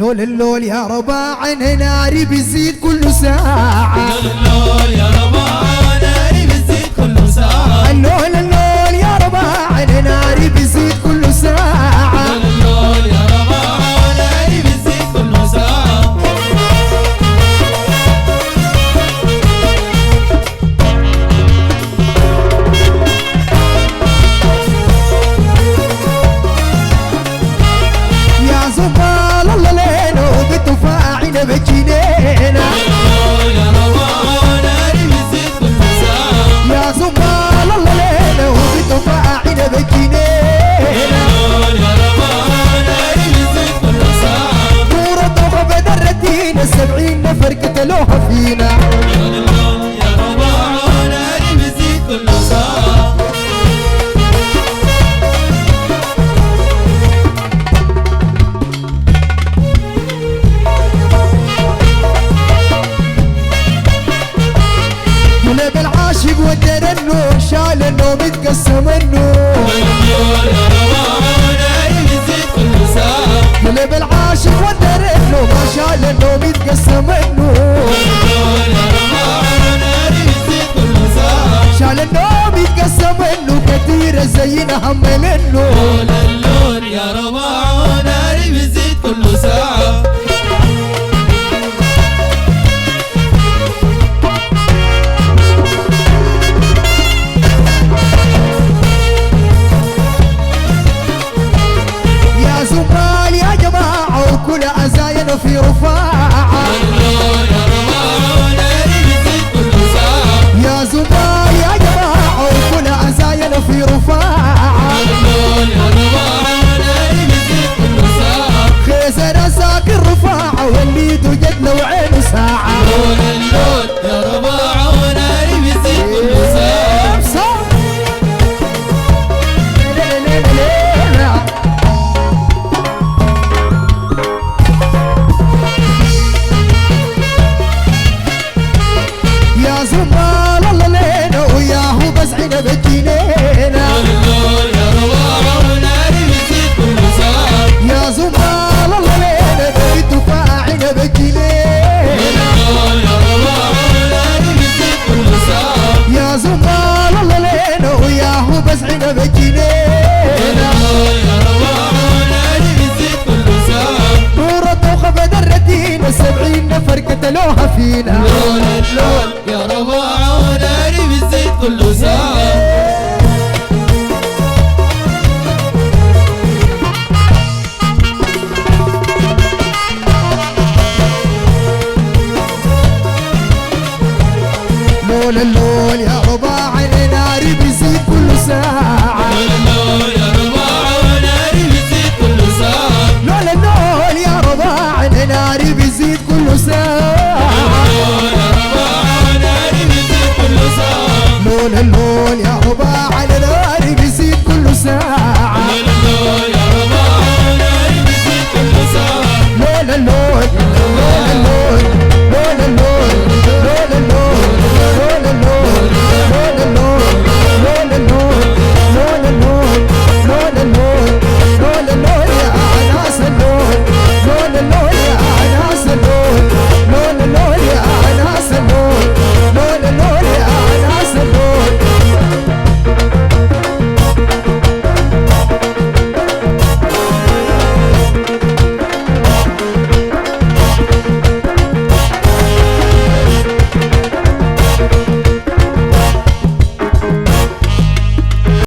لول اللول يا رباع ناري بيزيد كل ساعة. لول اللول يا رباع ناري بيزيد كل ساعة. اللول اللول يا رباع ناري بيزيد كل ساعة. لول اللول يا رباع ناري بيزيد كل ساعة. يا زبال الله لينا وبتفاعل بجنينا. يا رباع ناري بيزيد كل ساعة. يا زبال الله لينا وبتفاعل بجنينا. يا رباع ناري بيزيد كل ساعة. نور الضوء بدرتينا 70 نفر قتلوها فينا. لول اللول يا رباع ناري بيزيد كل ساعة. قلب العاشق ودر النور شال النوم اتقسم النور. يا رباع ناري بيزيد كل ساعة. قلب العاشق ودر النوم شال النوم اتقسم النور. يا رباع ناري بيزيد كل ساعة. شال النوم يتقسم النور كثيرة زينا هم النور. لول اللول يا رباع ناري بيزيد كل ساعة. يا زمال يا جماعة وكل أزاين في رفاعة. يا رباع ناري بيزيد كل ساعة. يا زمال يا جماعة وكل أزاين في رفاعة. يا رباع ناري بيزيد كل ساعة. خيزنا ساكن رفاعة واللي جد لو عين ساعة. لول اللول يا رباع ناري بيزيد كل ساعة. يا زمال الله لينا وياه بزعنا بجنينا. اللول يا رباع ناري بيزيد كل ساعة. يا زمال الله لينا بتفاعل بجنينا. يا رباع ناري بيزيد كل ساعة. يا زمال الله لينا وياه بزعنا بجنينا. يا رباع ناري بيزيد كل ساعة. نور الضوء بدرتينا 70 نفر قتلوها فينا. لول اللول يا رباع ناري بيزيد كل ساعة. لول اللول يا رباع ناري بيزيد كل ساعة. اللول يا رباع ناري بيزيد كل ساعة. لول اللول يا رباع ناري بيزيد كل ساعة. يا رباع ناري بيزيد كل ساعة. لول اللول يا رباع